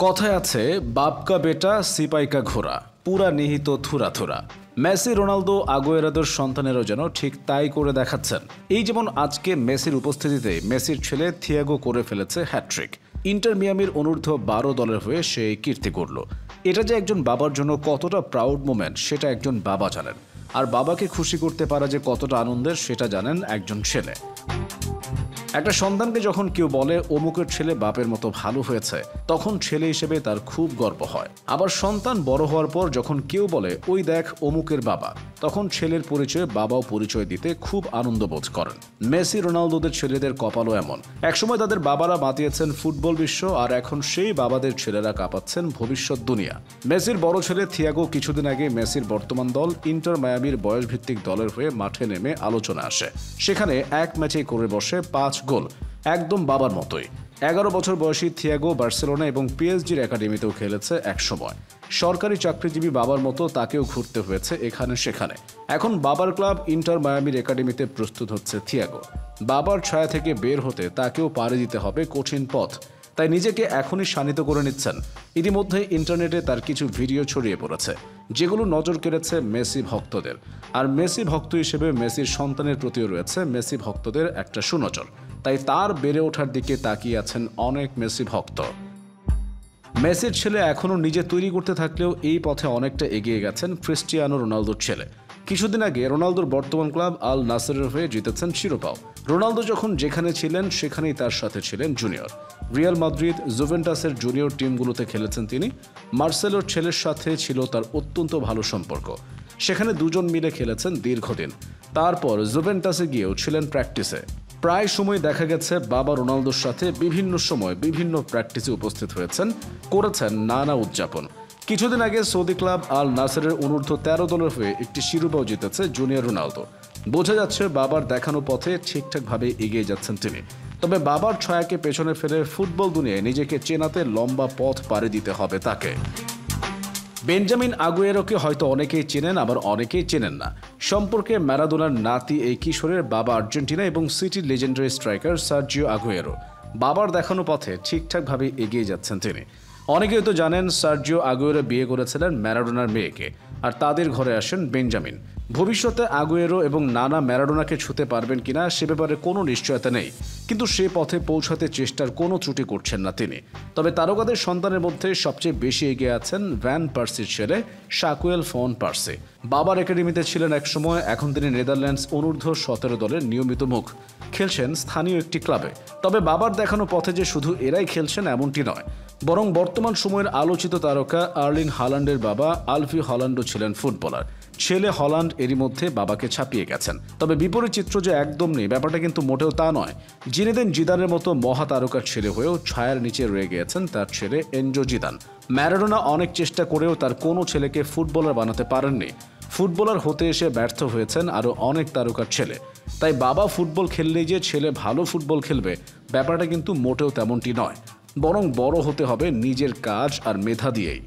কথায় আছে বাপ কা বেটা সিপাই কা ঘোড়া পুরা নিহিত থুরা থুরা। মেসি রোনালদো আগুয়েরোদের সন্তানেরও যেন ঠিক তাই করে দেখাচ্ছেন। এই যেমন আজকে মেসির উপস্থিতিতে মেসির ছেলে থিয়াগো করে ফেলেছে হ্যাটট্রিক। ইন্টার মিয়ামির অনূর্ধ্ব-12 দলের হয়ে সে কীর্তি করল। এটা যে একজন বাবার জন্য কতটা প্রাউড মোমেন্ট সেটা একজন বাবা জানেন, আর বাবাকে খুশি করতে পারা যে কতটা আনন্দের সেটা জানেন একজন ছেলে। একটা সন্তানকে যখন কেউ বলে অমুকের ছেলে বাপের মতো ভালো হয়েছে, তখন ছেলে হিসেবে তার খুব গর্ব হয়। আবার সন্তান বড় হওয়ার পর যখন কেউ বলে ওই দেখ অমুকের বাবা, তখন ছেলের পরিচয়ে বাবাও পরিচয় দিতে খুব আনন্দ বোধ করেন। মেসি রোনালদোদের ছেলেদের কপালও এমন। একসময় তাদের বাবারা মাতিয়েছেন ফুটবল বিশ্ব, আর এখন সেই বাবাদের ছেলেরা কাঁপাচ্ছেন ভবিষ্যৎ দুনিয়া। মেসির বড় ছেলে থিয়াগো কিছুদিন আগে মেসির বর্তমান দল ইন্টার মায়ামির বয়সভিত্তিক দলের হয়ে মাঠে নেমে আলোচনা আসে। সেখানে এক ম্যাচেই করে বসে 5 গোল, একদম বাবার মতোই। 11 বছর বয়সী থিয়াগো বার্সেলোনা এবং পিএসজির একাডেমিতেও খেলেছে একসময়। সরকারি চাকরিজীবী বাবার মতো তাকেও ঘুরতে হয়েছে এখানে সেখানে। এখন বাবার ক্লাব ইন্টার মায়ামির একাডেমিতে প্রস্তুত হচ্ছে থিয়াগো। বাবার ছায়া থেকে বের হতে তাকেও পাড়ি দিতে হবে কঠিন পথ, তাই নিজেকে এখনই শানিত করে নিচ্ছেন। ইতিমধ্যে ইন্টারনেটে তার কিছু ভিডিও ছড়িয়ে পড়েছে, যেগুলো নজর কেড়েছে মেসি ভক্তদের। আর মেসি ভক্ত হিসেবে মেসির সন্তানের প্রতিও রয়েছে মেসি ভক্তদের একটা সুনজর। তাই তার বেড়ে ওঠার দিকে তাকিয়ে আছেন অনেক মেসি ভক্ত। মেসির ছেলে এখনও নিজে তৈরি করতে থাকলেও এই পথে অনেকটা এগিয়ে গেছেন ক্রিস্টিয়ানো রোনালদোর ছেলে। কিছুদিন আগে রোনালদোর বর্তমান ক্লাব আল নাসেরের হয়ে জিতেছেন শিরোপাও। রোনালদো যখন যেখানে ছিলেন সেখানেই তার সাথে ছিলেন জুনিয়র। রিয়াল মাদ্রিদ, জুভেন্টাসের জুনিয়র টিমগুলোতে খেলেছেন তিনি। মার্সেলোর ছেলের সাথে ছিল তার অত্যন্ত ভালো সম্পর্ক। সেখানে দুজন মিলে খেলেছেন দীর্ঘদিন। তারপর জুভেন্টাসে গিয়েও ছিলেন প্র্যাকটিসে। প্রায় সময় দেখা গেছে বাবা রোনালদোর সাথে বিভিন্ন সময় বিভিন্ন প্র্যাকটিসে উপস্থিত হয়েছেন, করেছেন নানা উদযাপন। কিছুদিন আগে সৌদি ক্লাব আল নাসেরের অনূর্ধ্ব-13 দলের হয়ে একটি শিরোপাও জিতেছে জুনিয়র রোনালদো। বোঝা যাচ্ছে বাবার দেখানো পথে ঠিকঠাকভাবে এগিয়ে যাচ্ছেন তিনি। তবে বাবার ছায়াকে পেছনে ফেলে ফুটবল দুনিয়ায় নিজেকে চেনাতে লম্বা পথ পাড়ি দিতে হবে তাকে। বেঞ্জামিন আগুয়েরোকে হয়তো অনেকেই চেনেন, আবার অনেকেই চেনেন না। সম্পর্কে ম্যারাডোনার নাতি এই কিশোরের বাবা আর্জেন্টিনা এবং সিটির লেজেন্ডারি স্ট্রাইকার সার্জিও আগুয়েরো। বাবার দেখানো পথে ঠিকঠাকভাবে এগিয়ে যাচ্ছেন তিনি। অনেকেই তো জানেন সার্জিও আগুয়েরো বিয়ে করেছিলেন ম্যারাডোনার মেয়েকে, আর তাদের ঘরে আসেন বেঞ্জামিন। ভবিষ্যতে আগুয়েরো এবং নানা ম্যারাডোনাকে ছুঁতে পারবেন কিনা সে ব্যাপারে কোনো নিশ্চয়তা নেই, কিন্তু সে পথে পৌঁছাতে চেষ্টার কোনো ত্রুটি করছেন না তিনি। তবে তারকাদের সন্তানের মধ্যে সবচেয়ে বেশি এগিয়ে আছেন ভ্যান পার্সির ছেলে শাকুয়েল ফন পার্সি। বাবার একাডেমিতে ছিলেন একসময়, এখন তিনি নেদারল্যান্ডস অনূর্ধ্ব-17 দলের নিয়মিত মুখ। খেলছেন স্থানীয় একটি ক্লাবে। তবে বাবার দেখানো পথে যে শুধু এরাই খেলছেন এমনটি নয়, বরং বর্তমান সময়ের আলোচিত তারকা আর্লিং হাল্যান্ডের বাবা আলফি হল্যান্ডও ছিলেন ফুটবলার। ছেলে হল্যান্ড এরই মধ্যে বাবাকে ছাপিয়ে গেছেন। তবে বিপরীত চিত্র যে একদম নেই ব্যাপারটা কিন্তু মোটেও তা নয়। জিনেদিন জিদানের মতো মহা তারকার ছেলে হয়েও ছায়ার নিচে রয়ে গিয়েছেন তার ছেলে এনজো জিদান। ম্যারাডোনা অনেক চেষ্টা করেও তার কোনো ছেলেকে ফুটবলার বানাতে পারেননি। ফুটবলার হতে এসে ব্যর্থ হয়েছেন আরও অনেক তারকার ছেলে। তাই বাবা ফুটবল খেললেই যে ছেলে ভালো ফুটবল খেলবে ব্যাপারটা কিন্তু মোটেও তেমনটি নয়, বরং বড় হতে হবে নিজের কাজ আর মেধা দিয়েই।